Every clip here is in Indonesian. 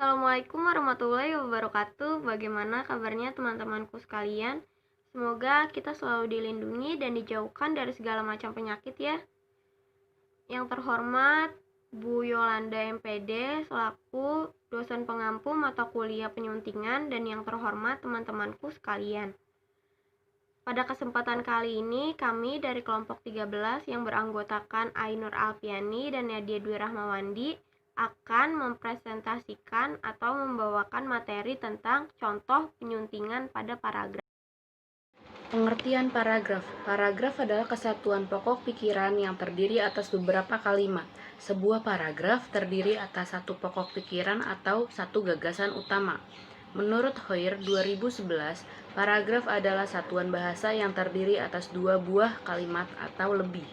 Assalamualaikum warahmatullahi wabarakatuh. Bagaimana kabarnya teman-temanku sekalian? Semoga kita selalu dilindungi dan dijauhkan dari segala macam penyakit ya. Yang terhormat Bu Yolanda MPD selaku dosen pengampu mata kuliah penyuntingan dan yang terhormat teman-temanku sekalian. Pada kesempatan kali ini kami dari kelompok 13 yang beranggotakan Ainur Alfiani dan Nadia Dwi Rahmawandi akan mempresentasikan atau membawakan materi tentang contoh penyuntingan pada paragraf. Pengertian paragraf. Paragraf adalah kesatuan pokok pikiran yang terdiri atas beberapa kalimat. Sebuah paragraf terdiri atas satu pokok pikiran atau satu gagasan utama. Menurut Hoyer 2011, paragraf adalah satuan bahasa yang terdiri atas dua buah kalimat atau lebih,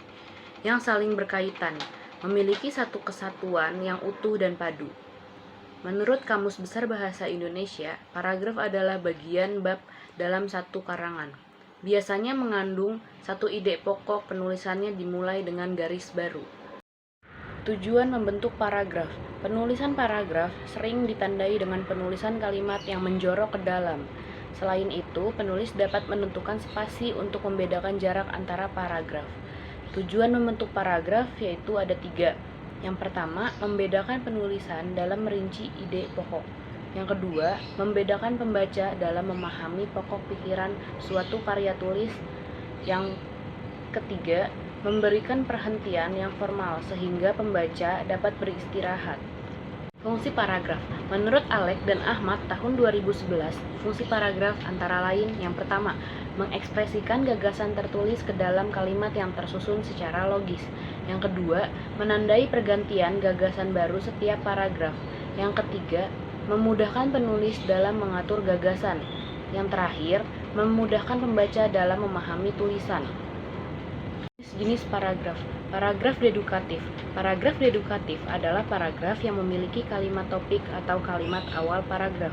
yang saling berkaitan, memiliki satu kesatuan yang utuh dan padu. Menurut Kamus Besar Bahasa Indonesia, paragraf adalah bagian bab dalam satu karangan. Biasanya mengandung satu ide pokok, penulisannya dimulai dengan garis baru. Tujuan membentuk paragraf. Penulisan paragraf sering ditandai dengan penulisan kalimat yang menjorok ke dalam. Selain itu, penulis dapat menentukan spasi untuk membedakan jarak antara paragraf. Tujuan membentuk paragraf yaitu ada 3. Yang pertama, membedakan penulisan dalam merinci ide pokok. Yang kedua, membedakan pembaca dalam memahami pokok pikiran suatu karya tulis. Yang ketiga, memberikan perhentian yang formal sehingga pembaca dapat beristirahat. Fungsi paragraf. Menurut Alek dan Ahmad tahun 2011, fungsi paragraf antara lain yang pertama, mengekspresikan gagasan tertulis ke dalam kalimat yang tersusun secara logis. Yang kedua, menandai pergantian gagasan baru setiap paragraf. Yang ketiga, memudahkan penulis dalam mengatur gagasan. Yang terakhir, memudahkan pembaca dalam memahami tulisan. Jenis paragraf. Paragraf dedukatif. Paragraf dedukatif adalah paragraf yang memiliki kalimat topik atau kalimat awal paragraf.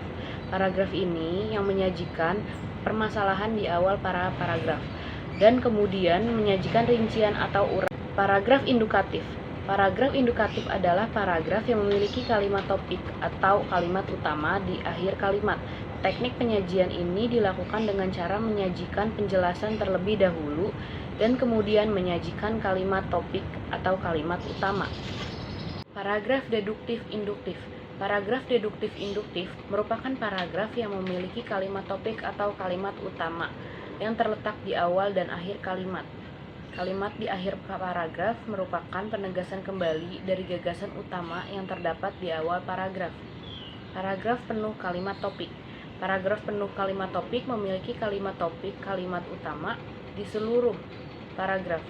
Paragraf ini yang menyajikan permasalahan di awal paragraf dan kemudian menyajikan rincian atau uraian. Paragraf indukatif. Paragraf indukatif adalah paragraf yang memiliki kalimat topik atau kalimat utama di akhir kalimat. Teknik penyajian ini dilakukan dengan cara menyajikan penjelasan terlebih dahulu dan kemudian menyajikan kalimat topik atau kalimat utama. Paragraf deduktif induktif. Paragraf deduktif induktif merupakan paragraf yang memiliki kalimat topik atau kalimat utama yang terletak di awal dan akhir kalimat. Kalimat di akhir paragraf merupakan penegasan kembali dari gagasan utama yang terdapat di awal paragraf. Paragraf penuh kalimat topik. Paragraf penuh kalimat topik memiliki kalimat topik kalimat utama di seluruh paragraf.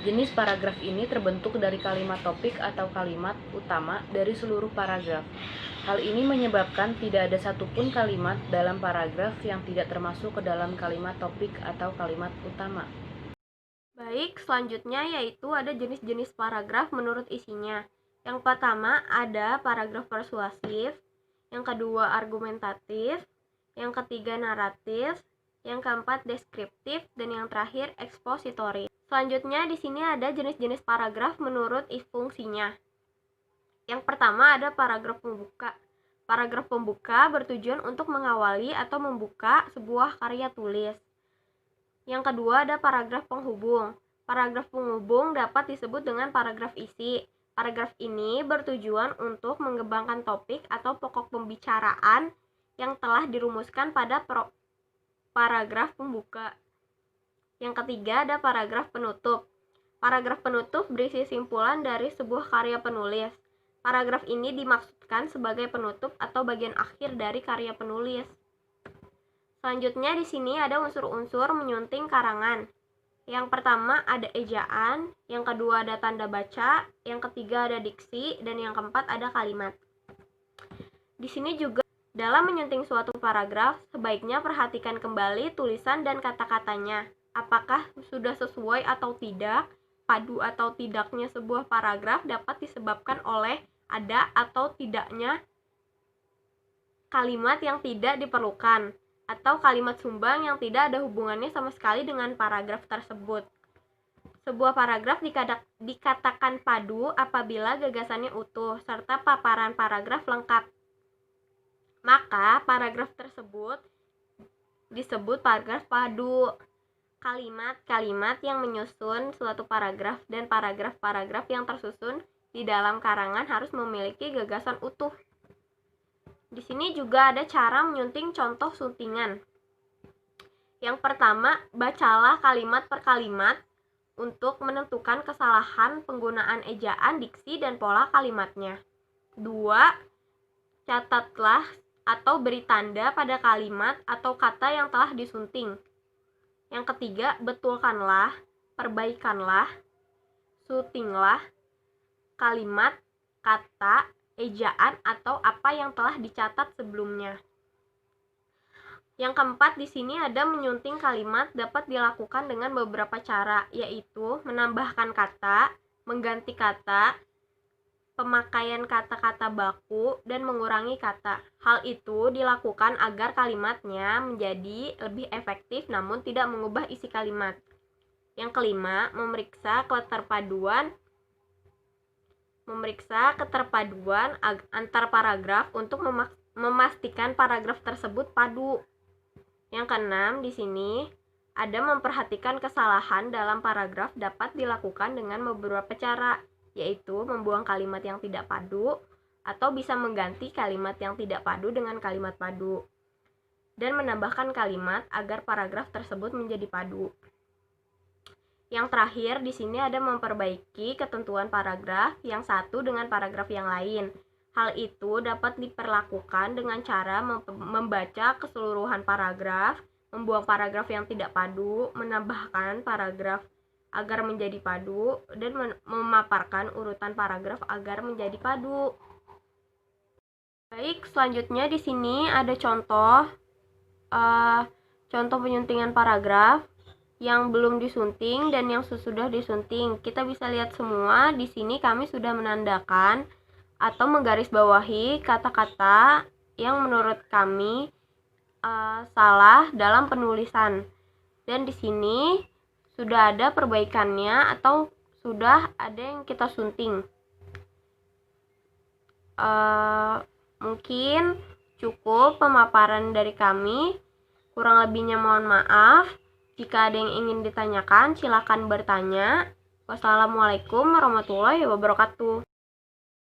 Jenis paragraf ini terbentuk dari kalimat topik atau kalimat utama dari seluruh paragraf. Hal ini menyebabkan tidak ada satupun kalimat dalam paragraf yang tidak termasuk ke dalam kalimat topik atau kalimat utama. Baik, selanjutnya yaitu ada jenis-jenis paragraf menurut isinya. Yang pertama ada paragraf persuasif, yang kedua argumentatif, yang ketiga naratif, yang keempat deskriptif, dan yang terakhir ekspositori. Selanjutnya di sini ada jenis-jenis paragraf menurut fungsinya. Yang pertama ada paragraf pembuka. Paragraf pembuka bertujuan untuk mengawali atau membuka sebuah karya tulis. Yang kedua ada paragraf penghubung. Paragraf penghubung dapat disebut dengan paragraf isi. Paragraf ini bertujuan untuk mengembangkan topik atau pokok pembicaraan yang telah dirumuskan pada paragraf pembuka. Yang ketiga ada paragraf penutup. Paragraf penutup berisi simpulan dari sebuah karya penulis. Paragraf ini dimaksudkan sebagai penutup atau bagian akhir dari karya penulis. Selanjutnya di sini ada unsur-unsur menyunting karangan. Yang pertama ada ejaan, yang kedua ada tanda baca, yang ketiga ada diksi, dan yang keempat ada kalimat. Di sini juga dalam menyunting suatu paragraf, sebaiknya perhatikan kembali tulisan dan kata-katanya. Apakah sudah sesuai atau tidak? Padu atau tidaknya sebuah paragraf dapat disebabkan oleh ada atau tidaknya kalimat yang tidak diperlukan, atau kalimat sumbang yang tidak ada hubungannya sama sekali dengan paragraf tersebut. Sebuah paragraf dikatakan padu apabila gagasannya utuh serta paparan paragraf lengkap. Maka paragraf tersebut disebut paragraf padu. Kalimat-kalimat yang menyusun suatu paragraf dan paragraf-paragraf yang tersusun di dalam karangan harus memiliki gagasan utuh. Di sini juga ada cara menyunting contoh suntingan. Yang pertama, bacalah kalimat per kalimat untuk menentukan kesalahan penggunaan ejaan, diksi, dan pola kalimatnya. 2. Catatlah atau beri tanda pada kalimat atau kata yang telah disunting. Yang ketiga, betulkanlah, perbaikanlah, suntinglah kalimat, kata, ejaan, atau apa yang telah dicatat sebelumnya. Yang keempat, di sini ada menyunting kalimat dapat dilakukan dengan beberapa cara, yaitu menambahkan kata, mengganti kata, pemakaian kata-kata baku, dan mengurangi kata. Hal itu dilakukan agar kalimatnya menjadi lebih efektif namun tidak mengubah isi kalimat. Yang kelima, memeriksa keterpaduan antar paragraf untuk memastikan paragraf tersebut padu. Yang keenam, di sini ada memperhatikan kesalahan dalam paragraf dapat dilakukan dengan beberapa cara, yaitu membuang kalimat yang tidak padu atau bisa mengganti kalimat yang tidak padu dengan kalimat padu dan menambahkan kalimat agar paragraf tersebut menjadi padu. Yang terakhir, di sini ada memperbaiki ketentuan paragraf yang satu dengan paragraf yang lain. Hal itu dapat diperlakukan dengan cara membaca keseluruhan paragraf, membuang paragraf yang tidak padu, menambahkan paragraf agar menjadi padu, dan memaparkan urutan paragraf agar menjadi padu. Baik, selanjutnya di sini ada contoh penyuntingan paragraf yang belum disunting dan yang sudah disunting. Kita bisa lihat semua di sini kami sudah menandakan atau menggarisbawahi kata-kata yang menurut kami salah dalam penulisan. Dan di sini sudah ada perbaikannya atau sudah ada yang kita sunting. Mungkin cukup pemaparan dari kami. Kurang lebihnya mohon maaf. Jika ada yang ingin ditanyakan, silakan bertanya. Wassalamualaikum warahmatullahi wabarakatuh.